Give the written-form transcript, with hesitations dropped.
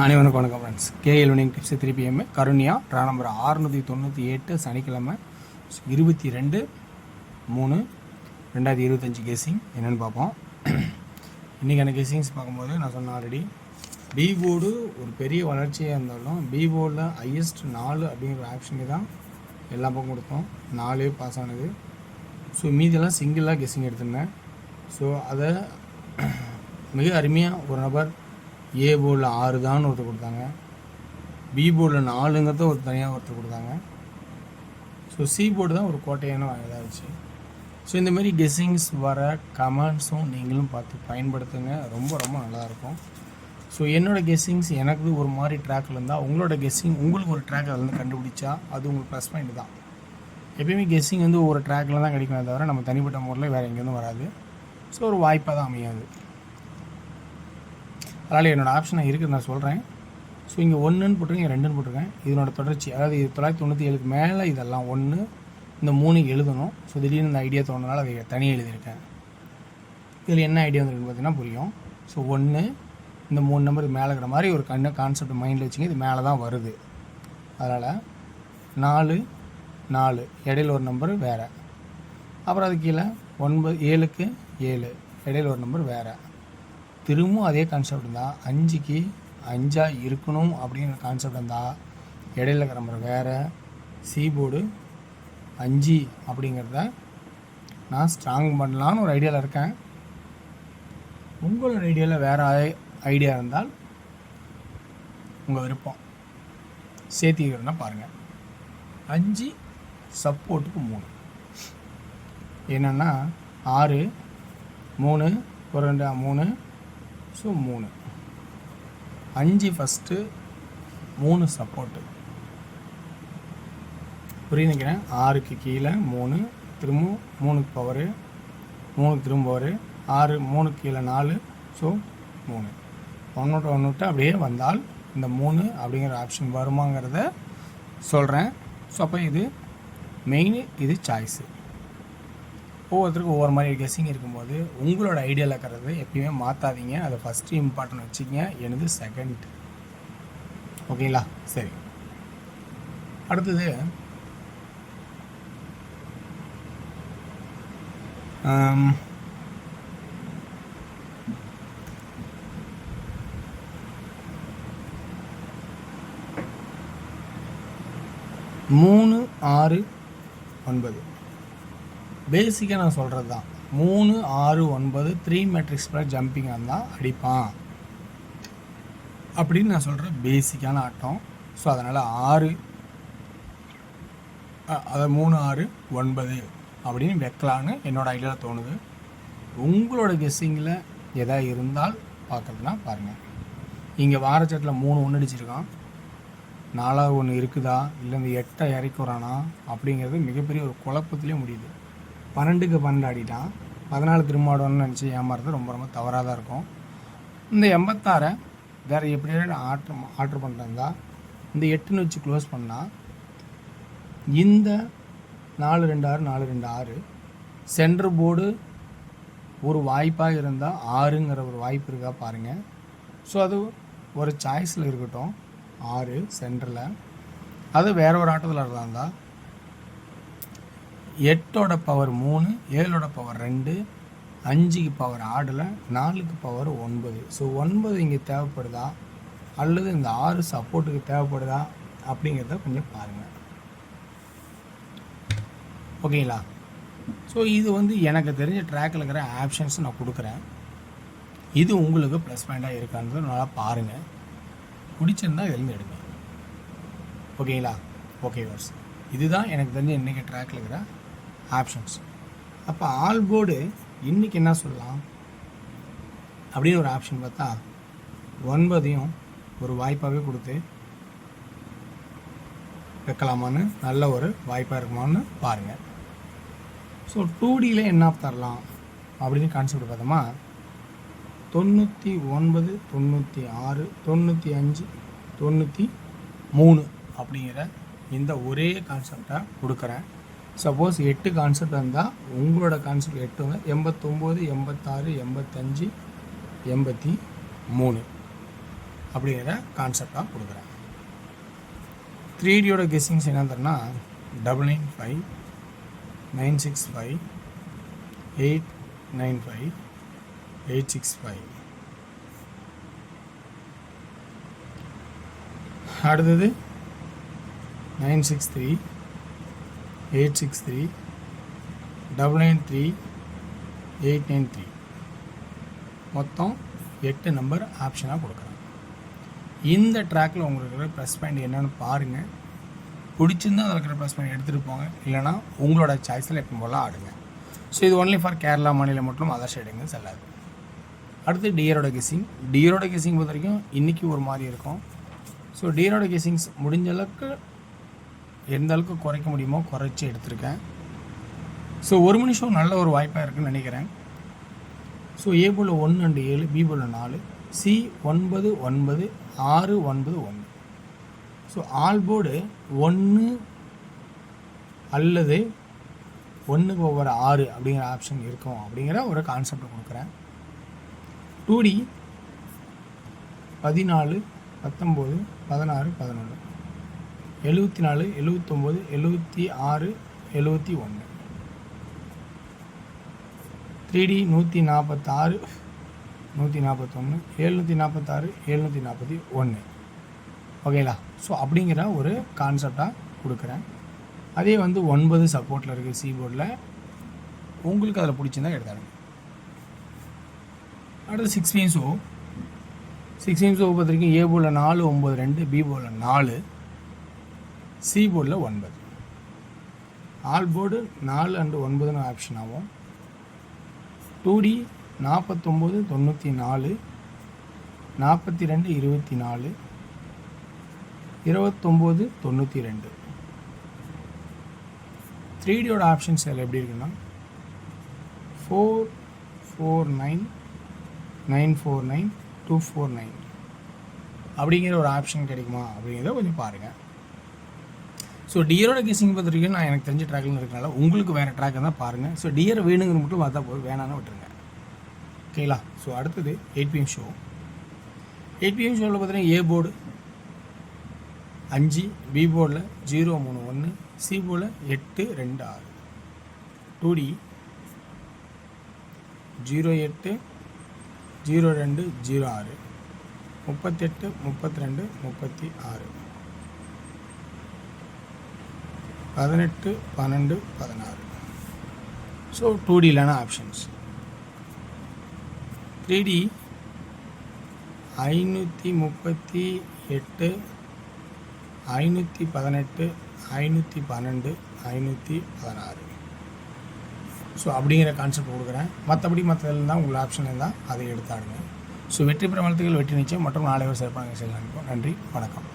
அனைவருக்கும் வணக்கம் friends. KL winning tips 3 PM Karunya draw number 698 சனிக்கிழமை 22/3/2025 கேசிங் என்னென்னு பார்ப்போம். இன்றைக்கான கேசிங்ஸ் பார்க்கும்போது நான் சொன்ன ஆல்ரெடி பி போர்டு ஒரு பெரிய வளர்ச்சியாக இருந்தாலும் பி போர்டில் ஹையஸ்ட் 4 அப்படிங்கிற ஆப்ஷனுக்கு தான் எல்லா பக்கம் கொடுத்தோம். 4 பாஸ் ஆனது. ஸோ மீதெல்லாம் சிங்கிளாக கெஸ்ஸிங் எடுத்திருந்தேன். ஸோ அதை மிக அருமையாக ஒரு நபர் ஏ போர்டில் 6 தான் ஒருத்தர் கொடுத்தாங்க, பி போர்டில் 4ங்கிறத ஒரு தனியாக ஒருத்தர் கொடுத்தாங்க. ஸோ சி போர்டு தான் ஒரு கோட்டையான இதாகிடுச்சு. ஸோ இந்தமாரி கெஸ்ஸிங்ஸ் வர கமெண்ட்ஸும் நீங்களும் பார்த்து பயன்படுத்துங்க, ரொம்ப ரொம்ப நல்லாயிருக்கும். ஸோ என்னோடய கெஸ்ஸிங்ஸ் எனக்கு ஒரு மாதிரி ட்ராக்கில் இருந்தால் உங்களோட கெஸ்ஸிங் உங்களுக்கு ஒரு ட்ராக் அதில் கண்டுபிடிச்சா அது உங்களுக்கு ப்ளஸ் பாயிண்ட் தான். எப்பயுமே கெஸ்ஸிங் ஒரு ட்ராக்கில் தான் கிடைக்கணும், தவிர நம்ம தனிப்பட்ட முறையில் வேறு எங்கேருந்து வராது. ஸோ ஒரு வாய்ப்பாக தான் அமையாது. அதனால் என்னோடய ஆப்ஷனாக இருக்குது நான் சொல்கிறேன். ஸோ இங்கே 1ன்னு போட்டிருக்கேன், 2ன்னு போட்டிருக்கேன். இதனோட தொடர்ச்சி, அதாவது 997 மேலே இதெல்லாம் 1 இந்த 3 எழுதணும். ஸோ திடீர்னு இந்த ஐடியா தோணுனால அதை தனியாக எழுதியிருக்கேன். இதில் என்ன ஐடியா வந்துருக்குன்னு பார்த்தீங்கன்னா புரியும். ஸோ 1 இந்த 3 நம்பர் மேலே இருக்கிற மாதிரி ஒரு கான்செப்ட் மைண்டில் வச்சுங்க. இது மேலே தான் வருது. அதனால் 4 4 இடையில ஒரு நம்பர் வேறு, அப்புறம் அது கீழே 9 7க்கு 7 இடையில ஒரு நம்பர் வேறு. திரும்பவும் அதே கான்செப்ட் இருந்தால் 5க்கு 5 இருக்கணும் அப்படிங்கிற கான்செப்ட் இருந்தால் இடையில இருக்கிற நம்பர் வேறு. சி போர்டு 5 அப்படிங்கிறத நான் ஸ்ட்ராங் பண்ணலான்னு ஒரு ஐடியாவில் இருக்கேன். உங்களோட ஐடியாவில் வேறு ஐடியா இருந்தால் உங்கள் விருப்பம் சேர்த்திக்கிறதுனா பாருங்கள். 5 சப்போர்ட்டுக்கு 3 என்னென்னா 6 3 ஒரு 2 3. ஸோ 3 5 ஃபஸ்ட்டு 3 சப்போர்ட்டு புரியுதுங்கிறேன். 6க்கு கீழே 3 திரும்ப 3க்கு பவரு 3க்கு திரும்ப பவரு 6 3க்கு கீழே 4. ஸோ 3 ஒன்று அப்படியே வந்தால் இந்த 3 அப்படிங்கிற ஆப்ஷன் வருமாங்கிறத சொல்கிறேன். ஸோ அப்போ இது மெயின், இது சாய்ஸு. ஒவ்வொருத்தருக்கும் ஒவ்வொரு மாதிரி கெஸ்ஸிங் இருக்கும்போது உங்களோட ஐடியாவில் இருக்கிறது எப்பயுமே மாற்றாதீங்க. அதை ஃபஸ்ட்டு இம்பார்ட்டன்ட் வச்சுக்கங்க, எனது செகண்ட். ஓகேங்களா? சரி, அடுத்தது 3 6 9 பேசிக்காக நான் சொல்கிறது தான். 3 6 9 3 மேட்ரிக்ஸ் பிளஸ் ஜம்பிங்காக இருந்தால் அடிப்பான் அப்படின்னு நான் சொல்கிறேன் பேசிக்கான ஆட்டம். ஸோ அதனால் 6 அதை 3 6 9 அப்படின்னு வைக்கலான்னு என்னோடய ஐடியாவில் தோணுது. உங்களோட கெஸ்ஸிங்கில் எதாவது இருந்தால் பார்க்குறதுனா பாருங்கள். இங்கே வாரச்சட்டில் 3 1 அடிச்சிருக்கான், 4வது 1 இருக்குதா, இல்லை இந்த 8 இறக்கி வரானா அப்படிங்கிறது மிகப்பெரிய ஒரு குழப்பத்திலே முடியுது. 12க்கு 12 ஆடிட்டான், 14 திரும்ப ஆடணும்னு நினச்சி ஏமாறுறது ரொம்ப ரொம்ப தவறாக தான் இருக்கும். இந்த 86 வேறு எப்படியான ஆர்டர் பண்ணுறதா இந்த 8ன்னு வச்சு க்ளோஸ் பண்ணால் இந்த 4 2 6 4 2 6 சென்டர் போர்டு ஒரு வாய்ப்பாக இருந்தால் 6ங்கிற ஒரு வாய்ப்பு இருக்கா பாருங்கள். ஸோ அது ஒரு சாய்ஸில் இருக்கட்டும். 6 சென்டரில் அது வேறு ஒரு ஆட்டத்தில் இருந்தால் 8ஓட பவர் 3 7ஓட பவர் 2 5க்கு பவர் ஆடலை 4க்கு பவர் 9. ஸோ 9 இங்கே தேவைப்படுதா அல்லது இந்த 6 சப்போர்ட்டுக்கு தேவைப்படுதா அப்படிங்கிறத கொஞ்சம் பாருங்கள். ஓகேங்களா? ஸோ இது எனக்கு தெரிஞ்ச ட்ராக்கில் இருக்கிற ஆப்ஷன்ஸ் நான் கொடுக்குறேன். இது உங்களுக்கு ப்ளஸ் பாயிண்ட்டாக இருக்கான்றது நல்லா பாருங்கள். பிடிச்சிருந்தால் இதுலேருந்து எடுங்க. ஓகேங்களா? ஓகே வர்ஸ், இதுதான் எனக்கு தெரிஞ்ச இன்றைக்கி ட்ராக்கில் இருக்கிற ஆப்ஷன்ஸ். அப்போ ஆல் போர்டு இன்றைக்கி என்ன சொல்லலாம் அப்படின்னு ஒரு ஆப்ஷன் பார்த்தா 9ஐயும் ஒரு வாய்ப்பாகவே கொடுத்து வைக்கலாமான்னு நல்ல ஒரு வாய்ப்பாக இருக்குமான்னு பாருங்கள். ஸோ 2Dயில் என்ன தரலாம் அப்படின்னு கான்செப்ட் பார்த்தோமா 99 96 95 93 அப்படிங்கிற இந்த ஒரே கான்செப்டை கொடுக்குறேன். சப்போஸ் 8 கான்செப்ட் இருந்தால் உங்களோட கான்செப்ட் 8 89 86 85 83 அப்படிங்கிற கான்செப்டாக கொடுக்குறேன். 3Dயோட கெஸ்ஸிங்ஸ் என்ன தரேன்னா 995 965 895 865. அடுத்தது 963 863 993 893. மொத்தம் 8 நம்பர் ஆப்ஷனாக கொடுக்குறேன். இந்த ட்ராக்கில் உங்களுக்கு இருக்கிற ப்ளஸ் பாயிண்ட் என்னென்னு பாருங்கள். பிடிச்சிருந்தால் அதில் இருக்கிற ப்ளஸ் பாயிண்ட் எடுத்துகிட்டு போங்க, இல்லைனா உங்களோட சாய்ஸில் எப்போ போல் ஆடுங்க. ஸோ இது ஒன்லி ஃபார் கேரளா மாநிலம் மட்டும், அதர் ஸ்டேட்டுங்க செல்லாது. அடுத்து டியரோட கெஸ்ஸிங். டியரோட கெஸ்ஸிங் பொறுத்த வரைக்கும் இன்றைக்கி ஒரு மாதிரி இருக்கும். ஸோ டியரோட கெஸ்ஸிங்ஸ் முடிஞ்ச அளவுக்கு எந்த அளவுக்கு குறைக்க முடியுமோ குறைச்சி எடுத்திருக்கேன். ஸோ ஒரு மணி ஷோ நல்ல ஒரு வாய்ப்பாக இருக்குதுன்னு நினைக்கிறேன். ஸோ ஏ போல் 1 அண்டு 7, பி போல் 4, சி 9 9 6 9 1. ஸோ ஆல் போர்டு 1 அல்லது 1/6 அப்படிங்கிற ஆப்ஷன் இருக்கும் அப்படிங்கிற ஒரு கான்செப்ட் கொடுக்குறேன். 2D 14 19 16 11 74 79 76 71. 3D 146 141 746 741. ஓகேங்களா? ஸோ அப்படிங்கிற ஒரு கான்செப்டாக கொடுக்குறேன். அதே வந்து 9 சப்போர்ட்டில் இருக்குது சி போர்டில். உங்களுக்கு அதில் பிடிச்சிருந்தா எடுத்தாடுங்க. அடுத்து 16 ஷோ. 16 ஷோ பொறுத்த வரைக்கும் ஏ போர்டில் 4 9 2, பி போர்டில் 4, சி போர்டில் 9. ஆல் போர்டு 4 அண்டு 9 ஆப்ஷன் ஆகும். 2D 49 94 42 24 29 92. 3Dயோட ஆப்ஷன்ஸ் இதில் எப்படி இருக்குன்னா 449 949 249 அப்படிங்கிற ஒரு ஆப்ஷன் கிடைக்குமா அப்படிங்கிறத கொஞ்சம் பாருங்கள். ஸோ டியரோட கெஸ்ஸிங் பொறுத்த வரைக்கும் நான் எனக்கு தெரிஞ்ச ட்ராக்ல இருக்கனால உங்களுக்கு வேறு ட்ராக் தான் பாருங்கள். ஸோ டியர் வேணுங்கிற மட்டும் பார்த்தா போதும், வேணான்னு விட்டுருங்க. ஓகேங்களா? ஸோ அடுத்தது 8 PM ஷோ. 8 PM ஷோவில் பார்த்தீங்கன்னா ஏ போர்டு 5, பி போர்டில் 0 3 1, சி போர்டில் 8 2 6. 2D 08 02 06 38 32 36 18 12 16. ஸோ 2Dலான ஆப்ஷன்ஸ். 3D 538 518 512 516. ஸோ அப்படிங்கிற கான்செப்ட் கொடுக்குறேன். மற்றதெல்லாம் தான் உங்கள் ஆப்ஷன் இருந்தால் அதை எடுத்தாடுங்க. ஸோ வெற்றி பெற வாழ்த்துக்கள், வெற்றி நிச்சயம் மற்றும் நாளை ஒரு சிறப்பாக செய்யலாம். நன்றி, வணக்கம்.